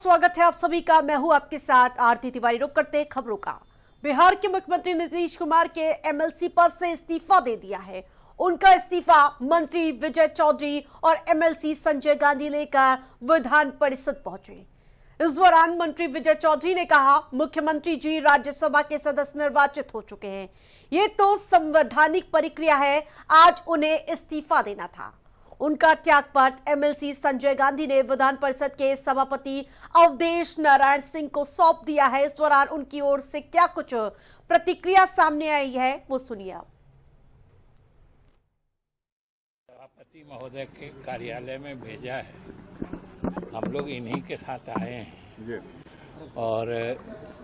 स्वागत है आप सभी का। मैं हूं आपके साथ आरती तिवारी। रुक करते हैं खबरों का। बिहार के मुख्यमंत्री नीतीश कुमार के एमएलसी पद से इस्तीफा दे दिया है। उनका इस्तीफा मंत्री विजय चौधरी और एमएलसी संजय गांधी लेकर विधान परिषद पहुंचे। इस दौरान मंत्री विजय चौधरी ने कहा, मुख्यमंत्री जी राज्यसभा के सदस्य निर्वाचित हो चुके हैं, ये तो संवैधानिक प्रक्रिया है, आज उन्हें इस्तीफा देना था। उनका त्यागपत्र एमएलसी संजय गांधी ने विधान परिषद के सभापति अवधेश नारायण सिंह को सौंप दिया है। इस दौरान उनकी ओर से क्या कुछ प्रतिक्रिया सामने आई है, वो सुनिए। सभापति महोदय के कार्यालय में भेजा है, हम लोग इन्हीं के साथ आए हैं और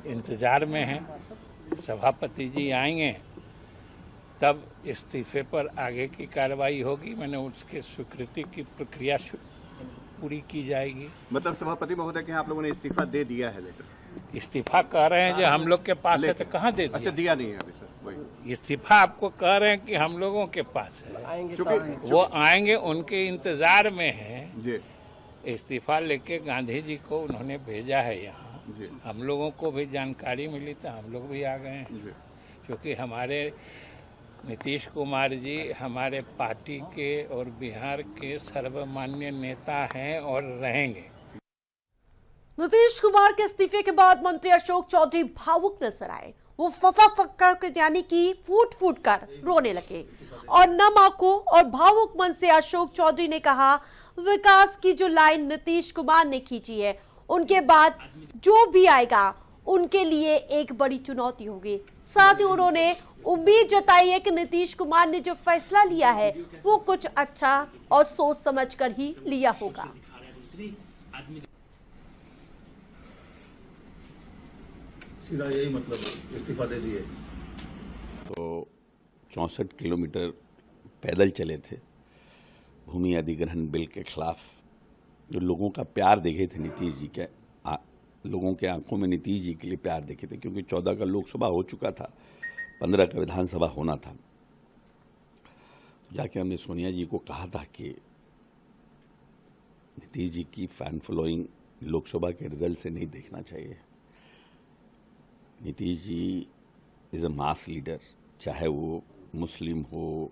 इंतजार में हैं। सभापति जी आएंगे तब इस्तीफे पर आगे की कार्रवाई होगी। मैंने उसके स्वीकृति की प्रक्रिया पूरी की जाएगी। मतलब सभापति महोदय के यहाँ आप लोगों ने इस्तीफा दे दिया है? लेकर इस्तीफा कह रहे हैं जो हम लोग के पास है, तो कहाँ दे दिया? अच्छा, दिया नहीं है अभी सर। वही इस्तीफा आपको कह रहे हैं कि हम लोगों के पास है, वो आएंगे, उनके इंतजार में है जी। इस्तीफा लेके गांधी जी को उन्होंने भेजा है यहाँ जी। हम लोगों को भी जानकारी मिली तो हम लोग भी आ गए हैं, क्योंकि हमारे नीतीश कुमार जी हमारे पार्टी के और बिहार के सर्वमान्य नेता हैं और रहेंगे। नीतीश कुमार के इस्तीफे के बाद मंत्री अशोक चौधरी भावुक नजर आए। वो फफा फक्कर यानी कि फूट फूट कर रोने लगे और नम आंखों और भावुक मन से अशोक चौधरी ने कहा, विकास की जो लाइन नीतीश कुमार ने खींची है, उनके बाद जो भी आएगा उनके लिए एक बड़ी चुनौती होगी। साथ ही उन्होंने उम्मीद जताई है कि नीतीश कुमार ने जो फैसला लिया है वो कुछ अच्छा और सोच समझकर ही लिया होगा। सीधा यही मतलब इस्तीफा दे दिए। तो 64 किलोमीटर पैदल चले थे भूमि अधिग्रहण बिल के खिलाफ। जो लोगों का प्यार देखे थे नीतीश जी के, लोगों के आंखों में नीतीश जी के लिए प्यार देखे थे, क्योंकि 14 का लोकसभा हो चुका था, 15 का विधानसभा होना था। जाके हमने सोनिया जी को कहा था कि नीतीश जी की फैन फॉलोइंग लोकसभा के रिजल्ट से नहीं देखना चाहिए। Nitish ji is a mass leader, चाहे वो मुस्लिम हो,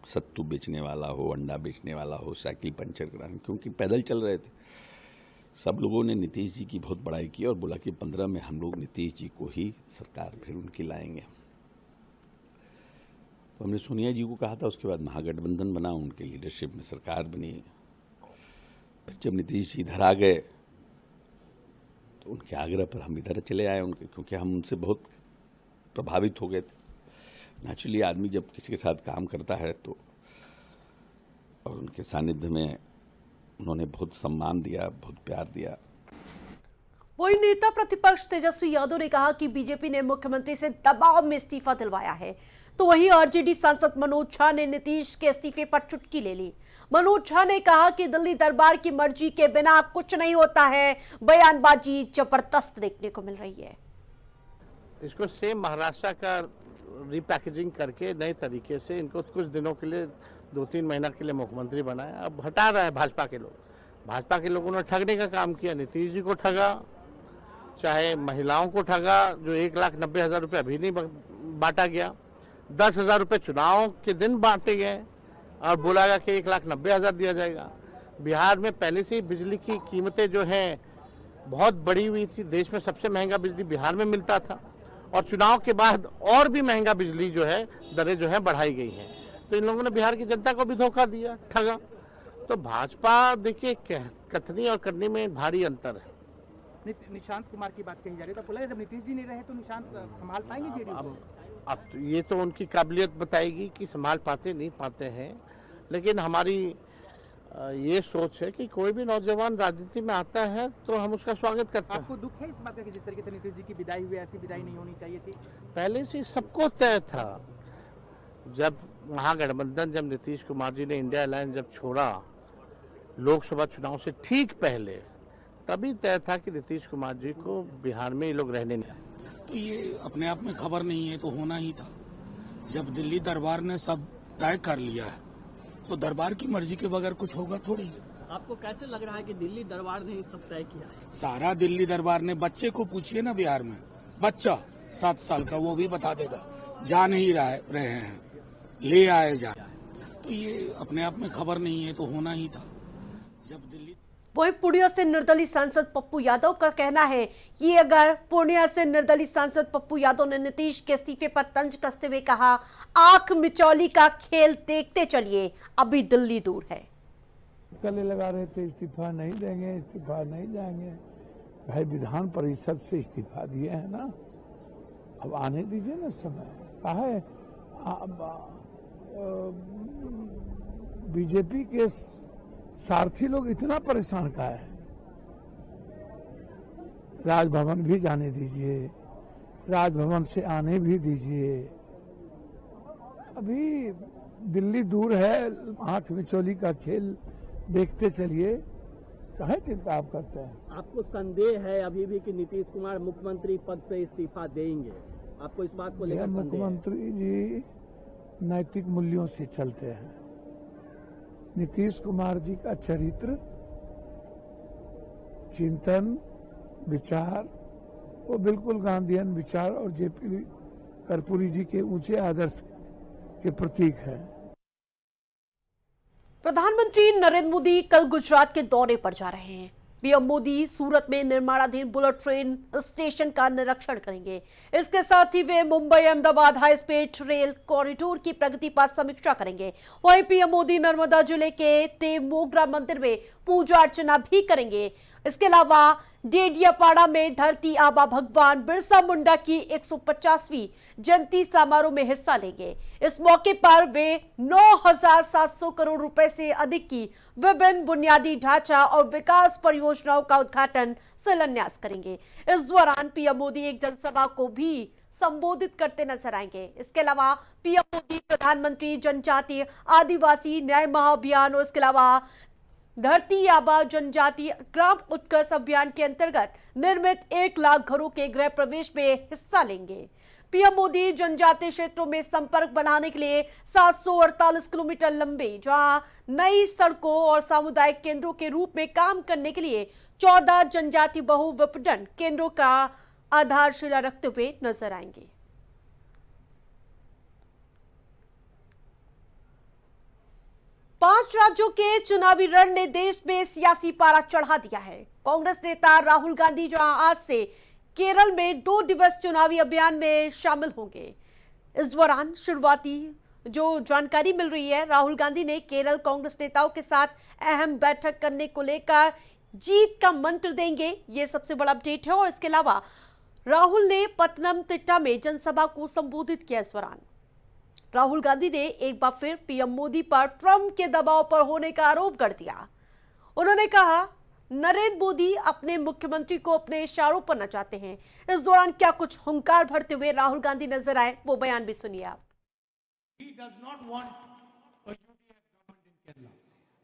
सत्तू बेचने वाला हो, अंडा बेचने वाला हो, साइकिल पंचर कराने, क्योंकि पैदल चल रहे थे। सब लोगों ने नीतीश जी की बहुत बड़ाई की और बोला कि 15 में हम लोग नीतीश जी को ही सरकार फिर उनकी लाएंगे। तो हमने सोनिया जी को कहा था, उसके बाद महागठबंधन बना, उनके लीडरशिप में सरकार बनी। फिर जब नीतीश जी इधर आ गए तो उनके आग्रह पर हम इधर चले आए उनके, क्योंकि हम उनसे बहुत प्रभावित हो गए थे। नेचुरली आदमी जब किसी के साथ काम करता है तो, और उनके सानिध्य में उन्होंने बहुत सम्मान दिया, बहुत प्यार दिया। वही नेता प्रतिपक्ष तेजस्वी यादव ने कहा कि बीजेपी ने मुख्यमंत्री से दबाव में इस्तीफा दिलवाया है। तो वहीं आरजेडी सांसद मनोज झा ने नीतीश के इस्तीफे पर चुटकी ले ली। मनोज झा ने कहा कि दिल्ली दरबार की मर्जी के बिना कुछ नहीं होता है, बयानबाजी जबरदस्त देखने को मिल रही है। इसको सेम महाराष्ट्र का रिपैकेजिंग करके नए तरीके से इनको कुछ दिनों के लिए 2-3 महीना के लिए मुख्यमंत्री बनाया। अब हटा रहा है भाजपा के लोग। भाजपा के लोगों ने ठगने का काम किया, नीतीश जी को ठगा, चाहे महिलाओं को ठगा, जो 1,90,000 रुपये अभी नहीं बांटा गया, 10,000 रुपये चुनाव के दिन बांटे गए और बोला गया कि 1,90,000 दिया जाएगा। बिहार में पहले से ही बिजली की कीमतें जो हैं बहुत बढ़ी हुई थी, देश में सबसे महंगा बिजली बिहार में मिलता था और चुनाव के बाद और भी महंगा बिजली जो है दरें जो है बढ़ाई गई हैं। तो इन लोगों ने बिहार की जनता को भी धोखा दिया, ठगा। तो भाजपा देखिए कथनी और करनी में भारी अंतर है। निशांत कुमार की बात कही जा रही है, तो बोला जब नीतीश जी नहीं रहे तो निशांत संभाल पाएंगे जेडीयू को? अब तो ये तो उनकी काबिलियत बताएगी कि संभाल पाते नहीं पाते हैं, लेकिन हमारी ये सोच है कि कोई भी नौजवान राजनीति में आता है तो हम उसका स्वागत करते हैं। आपको दुख है इस बात का कि जिस तरीके से नीतीश जी की विदाई हुई, ऐसी विदाई नहीं होनी चाहिए थी? पहले से सबको तय था। जब महागठबंधन, जब नीतीश कुमार जी ने इंडिया अलायंस जब छोड़ा लोकसभा चुनाव से ठीक पहले, तभी तय था कि नीतीश कुमार जी को बिहार में ये लोग रहने नहीं। तो ये अपने आप में खबर नहीं है, तो होना ही था। जब दिल्ली दरबार ने सब तय कर लिया है तो दरबार की मर्जी के बगैर कुछ होगा थोड़ी। आपको कैसे लग रहा है कि दिल्ली दरबार ने ये सब तय किया है? सारा दिल्ली दरबार ने, बच्चे को पूछिए ना बिहार में, बच्चा 7 साल का, वो भी बता देगा। जा नहीं रहे हैं, ले आए जा, तो ये अपने आप में खबर नहीं है, तो होना ही था। जब दिल्ली वहीं पूर्णिया से निर्दलीय सांसद पप्पू यादव का कहना है कि अगर पूर्णिया से निर्दलीय सांसद पप्पू यादव ने नीतीश के इस्तीफे पर तंज कसते हुए कहा, आंख मिचौली का खेल देखते चलिए, अभी दिल्ली दूर है। गले लगा रहे थे इस्तीफा नहीं देंगे, इस्तीफा नहीं जाएंगे। भाई विधान परिषद से इस्तीफा दिए हैं ना, अब आने दीजिए ना समय। कहा है बीजेपी के सारथी लोग इतना परेशान का है, राजभवन भी जाने दीजिए, राजभवन से आने भी दीजिए। अभी दिल्ली दूर है, आंख मिचौली का खेल देखते चलिए, काहे चिंता आप करते हैं? आपको संदेह है अभी भी कि नीतीश कुमार मुख्यमंत्री पद से इस्तीफा देंगे? आपको इस बात को लेकर संदेह है? मुख्यमंत्री जी नैतिक मूल्यों से चलते हैं। नीतीश कुमार जी का चरित्र, चिंतन, विचार वो बिल्कुल गांधीयन विचार और जेपी कर्पूरी जी के ऊंचे आदर्श के प्रतीक है। प्रधानमंत्री नरेंद्र मोदी कल गुजरात के दौरे पर जा रहे हैं। पीएम मोदी सूरत में निर्माणाधीन बुलेट ट्रेन स्टेशन का निरीक्षण करेंगे। इसके साथ ही वे Mumbai Ahmedabad high speed rail corridor की प्रगति पर समीक्षा करेंगे। वहीं पीएम मोदी नर्मदा जिले के देवमोगरा मंदिर में पूजा अर्चना भी करेंगे। इसके अलावा डेडियापाड़ा में धरती आबा भगवान बिरसा मुंडा की 150वीं जयंती समारोह में हिस्सा लेंगे। इस मौके पर वे 9,700 करोड़ रुपए से अधिक की विभिन्न बुनियादी ढांचा और विकास परियोजनाओं का उद्घाटन शिलान्यास करेंगे। इस दौरान पीएम मोदी एक जनसभा को भी संबोधित करते नजर आएंगे। इसके अलावा पीएम मोदी प्रधानमंत्री जनजातीय आदिवासी न्याय महाअभियान और इसके अलावा धरती आबा जनजाति ग्राम उत्कर्ष अभियान के अंतर्गत निर्मित 1 लाख घरों के गृह प्रवेश में हिस्सा लेंगे। पीएम मोदी जनजातीय क्षेत्रों में संपर्क बढ़ाने के लिए 748 किलोमीटर लंबे जहां नई सड़कों और सामुदायिक केंद्रों के रूप में काम करने के लिए 14 जनजाति बहुविपणन केंद्रों का आधारशिला रखते हुए नजर आएंगे। पांच राज्यों के चुनावी रण ने देश में सियासी पारा चढ़ा दिया है। कांग्रेस नेता राहुल गांधी जहां आज से केरल में 2 दिवसीय चुनावी अभियान में शामिल होंगे। इस दौरान शुरुआती जो जानकारी मिल रही है, राहुल गांधी ने केरल कांग्रेस नेताओं के साथ अहम बैठक करने को लेकर जीत का मंत्र देंगे, ये सबसे बड़ा अपडेट है। और इसके अलावा राहुल ने पतनमतिट्टा में जनसभा को संबोधित किया। इस दौरान राहुल गांधी ने एक बार फिर पीएम मोदी पर ट्रंप के दबाव पर होने का आरोप कर दिया। उन्होंने कहा नरेंद्र मोदी अपने मुख्यमंत्री को अपने इशारों पर नचाते हैं। इस दौरान क्या कुछ हुंकार भरते हुए राहुल गांधी नजर आए, वो बयान भी सुनिए आप। He does not want a UDF government in Kerala.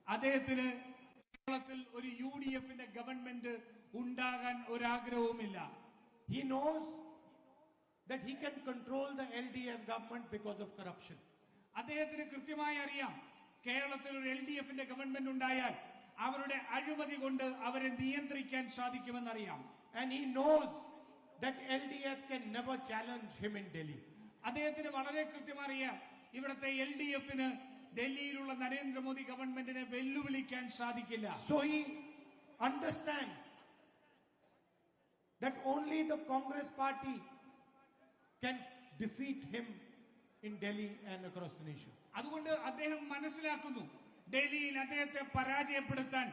അദ്ദേഹത്തിന് കേരളത്തിൽ ഒരു യുഡിഎഫിന്റെ ഗവൺമെന്റ് ഉണ്ടാകാൻ ഒരു ആഗ്രഹവുമില്ല. He knows that he can control the LDF government because of corruption. അദ്ദേഹത്തിന് കൃത്യമായി അറിയാം കേരളത്തിൽ ഒരു എൽഡിഎഫിന്റെ ഗവൺമെന്റ് ഉണ്ടായാൽ അവരുടെ അഴിമതി കൊണ്ട് അവരെ നിയന്ത്രിക്കാൻ സാധിക്കുമെന്നറിയാം. And he knows that LDF can never challenge him in Delhi. അദ്ദേഹത്തിന് വളരെ കൃത്യമായി അറിയാം ഇവിടത്തെ എൽഡിഎഫിന് ഡൽഹിയിലുള്ള നരേന്ദ്രമോദി ഗവൺമെന്റിനെ വെല്ലുവിളിക്കാൻ സാധിക്കില്ല. So he understands that only the Congress party can defeat him in Delhi and across the nation. അതുകൊണ്ട് അദ്ദേഹം മനസ്സിലാക്കുന്നു ഡൽഹിയിൽ അദ്ദേഹത്തെ പരാജയപ്പെടുത്താൻ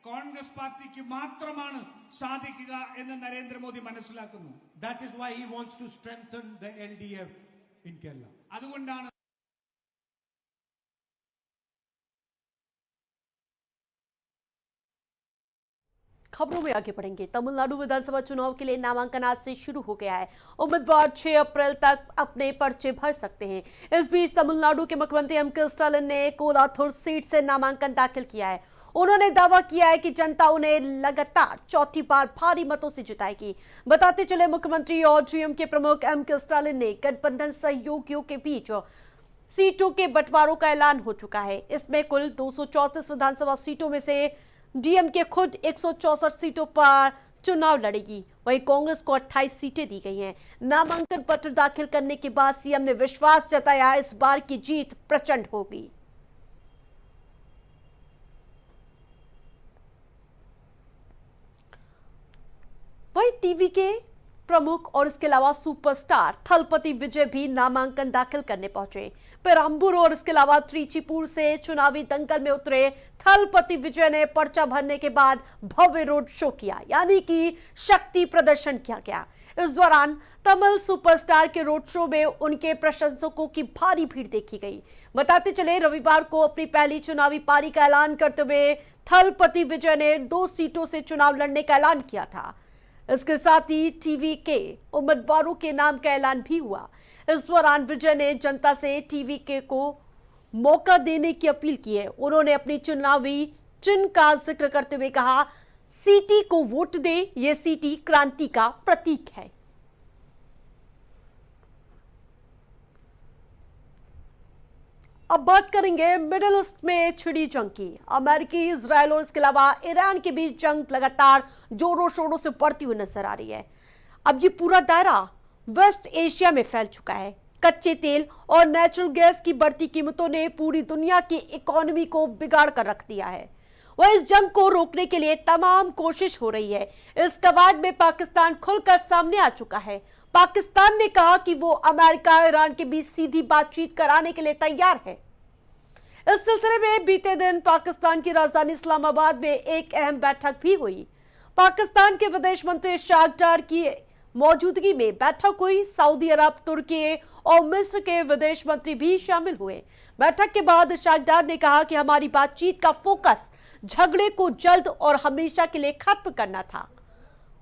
കോൺഗ്രസ് പാർട്ടിക്ക് മാത്രമാണ് സാധിക്കുക എന്ന് നരേന്ദ്രമോദി മനസ്സിലാക്കുന്നു. That is why he wants to strengthen the LDF in Kerala. അതുകൊണ്ടാണ് खबरों में आगे बढ़ेंगे। तमिलनाडु विधानसभा चुनाव के लिए नामांकन आज से शुरू हो गया है। उम्मीदवार 6 अप्रैल तक अपने पर्चे भर सकते हैं। इस बीच तमिलनाडु के मुख्यमंत्री एम.के. स्टालिन ने कोलाथुर सीट से नामांकन दाखिल किया है। उन्होंने दावा किया है कि जनता उन्हें लगातार चौथी बार भारी मतों से जिताएगी। बताते चले मुख्यमंत्री और डीएम के प्रमुख एम.के. स्टालिन ने गठबंधन सहयोगियों के बीच सीटों के बंटवारों का ऐलान हो चुका है। इसमें कुल 234 विधानसभा सीटों में से डीएमके खुद 164 सीटों पर चुनाव लड़ेगी, वहीं कांग्रेस को 28 सीटें दी गई हैं। नामांकन पत्र दाखिल करने के बाद सीएम ने विश्वास जताया इस बार की जीत प्रचंड होगी। वहीं टीवी के प्रमुख और इसके अलावा सुपरस्टार थलपति विजय भी नामांकन दाखिल करने पहुंचे। पेराम्बूर और इसके अलावा त्रिचीपुर से चुनावी दंगल में उतरे थलपति विजय ने पर्चा भरने के बाद भव्य रोड शो किया, यानी कि शक्ति प्रदर्शन किया गया। इस दौरान तमिल सुपरस्टार के रोड शो में उनके प्रशंसकों की भारी भीड़ देखी गई। बताते चले, रविवार को अपनी पहली चुनावी पारी का ऐलान करते हुए थलपति विजय ने 2 सीटों से चुनाव लड़ने का ऐलान किया था। इसके साथ ही टीवी के उम्मीदवारों के नाम का ऐलान भी हुआ। इस दौरान विजय ने जनता से टीवी के को मौका देने की अपील की है। उन्होंने अपनी चुनावी चिन्ह का जिक्र करते हुए कहा, सीटी को वोट दे, ये सीटी क्रांति का प्रतीक है। अब बात करेंगे मिडिल ईस्ट में छिड़ी जंग की। अमेरिकी, इजराइल और इसके अलावा ईरान के बीच जंग लगातार जोरों शोरों से बढ़ती हुई नजर आ रही है। अब ये पूरा दायरा वेस्ट एशिया में फैल चुका है। कच्चे तेल और नेचुरल गैस की बढ़ती कीमतों ने पूरी दुनिया की इकोनॉमी को बिगाड़ कर रख दिया है। वह इस जंग को रोकने के लिए तमाम कोशिश हो रही है। इस कवायद में पाकिस्तान खुलकर सामने आ चुका है। पाकिस्तान ने कहा कि वो अमेरिका और ईरान के बीच सीधी बातचीत कराने के लिए तैयार है। इस सिलसिले में बीते दिन पाकिस्तान की राजधानी इस्लामाबाद में एक अहम बैठक भी हुई। पाकिस्तान के विदेश मंत्री इशाक डार की मौजूदगी में बैठक हुई। सऊदी अरब, तुर्की और मिस्र के विदेश मंत्री भी शामिल हुए। बैठक के बाद इशाक डार ने कहा कि हमारी बातचीत का फोकस झगड़े को जल्द और हमेशा के लिए खत्म करना था।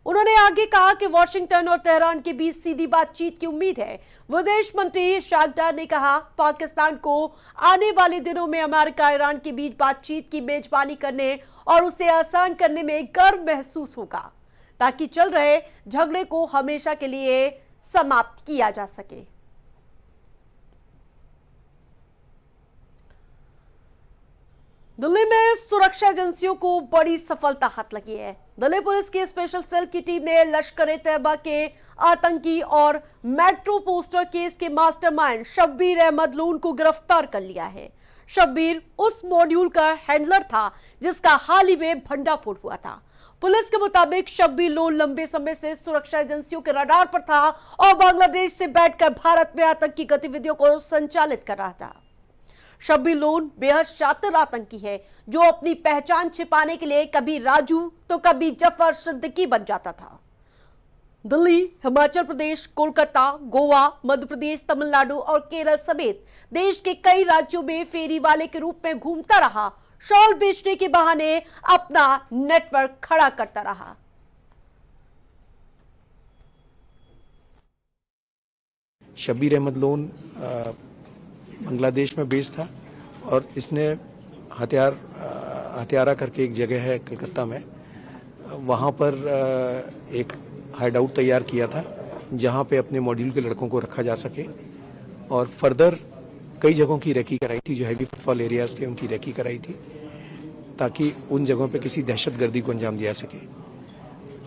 उन्होंने आगे कहा कि वॉशिंगटन और तेहरान के बीच सीधी बातचीत की उम्मीद है। विदेश मंत्री इशाक डार ने कहा, पाकिस्तान को आने वाले दिनों में अमेरिका ईरान के बीच बातचीत की मेजबानी करने और उसे आसान करने में गर्व महसूस होगा, ताकि चल रहे झगड़े को हमेशा के लिए समाप्त किया जा सके। दिल्ली में सुरक्षा एजेंसियों को बड़ी सफलता हाथ लगी है। दिल्ली पुलिस की स्पेशल सेल की टीम ने लश्कर-ए-तैयबा के आतंकी और मेट्रो पोस्टर केस के मास्टरमाइंड शब्बीर अहमद लोन को गिरफ्तार कर लिया है। शब्बीर उस मॉड्यूल का हैंडलर था जिसका हाल ही में भंडाफोड़ हुआ था। पुलिस के मुताबिक शब्बीर लोन लंबे समय से सुरक्षा एजेंसियों के रडार पर था और बांग्लादेश से बैठकर भारत में आतंकी गतिविधियों को संचालित कर रहा था। शब्बीर लोन बेहद शातिर आतंकी है जो अपनी पहचान छिपाने के लिए कभी राजू तो कभी जफर सिद्दीकी बन जाता था। दिल्ली, हिमाचल प्रदेश, कोलकाता, गोवा, मध्य प्रदेश, तमिलनाडु और केरल समेत देश के कई राज्यों में फेरी वाले के रूप में घूमता रहा। शॉल बेचने के बहाने अपना नेटवर्क खड़ा करता रहा। शब्बीर अहमद लोन बांग्लादेश में बेस था और इसने हथियारा करके एक जगह है कलकत्ता में, वहाँ पर एक हाइड आउट तैयार किया था जहाँ पे अपने मॉड्यूल के लड़कों को रखा जा सके और फर्दर कई जगहों की रेकी कराई थी। जो हैवी फुटफॉल एरियाज थे उनकी रेकी कराई थी ताकि उन जगहों पे किसी दहशतगर्दी को अंजाम दिया सके।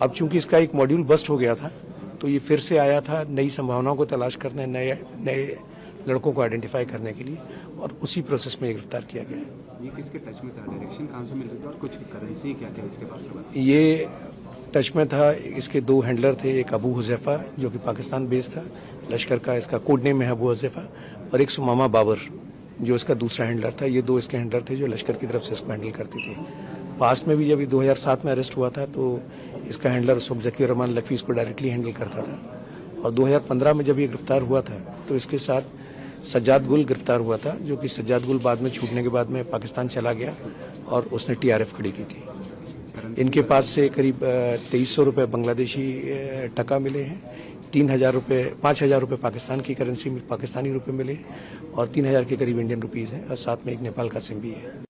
अब चूंकि इसका एक मॉड्यूल बस्ट हो गया था तो ये फिर से आया था नई संभावनाओं को तलाश करने, नए लड़कों को आइडेंटिफाई करने के लिए, और उसी प्रोसेस में गिरफ्तार किया गया। ये किसके टच में था? डायरेक्शन कहाँ से मिल रही थी और कुछ करेंसी क्या क्या इसके पास? ये टच में था, इसके 2 हैंडलर थे, एक अबू हुजैफा जो कि पाकिस्तान बेस्ड था, लश्कर का इसका कोड नेम है अबू हुजैफा, और एक सुमामा बाबर जो इसका दूसरा हैंडलर था। ये 2 इसके हैंडलर थे जो लश्कर की तरफ से इसको हैंडल करते थे। पास्ट में भी जब 2007 में अरेस्ट हुआ था तो इसका हैंडलर सुब ज़कीर रहमान लखवी इसको डायरेक्टली हैंडल करता था, और 2015 में जब ये गिरफ्तार हुआ था तो इसके साथ सज्जाद गुल गिरफ्तार हुआ था, जो कि सज्जाद गुल बाद में छूटने के बाद में पाकिस्तान चला गया और उसने TRF खड़ी की थी। इनके पास से करीब 2300 रुपये बांग्लादेशी टका मिले हैं, 5,000 रुपये पाकिस्तान की करेंसी में पाकिस्तानी रुपये मिले और 3,000 के करीब इंडियन रुपीज़ हैं, और साथ में एक नेपाल का सिम भी है।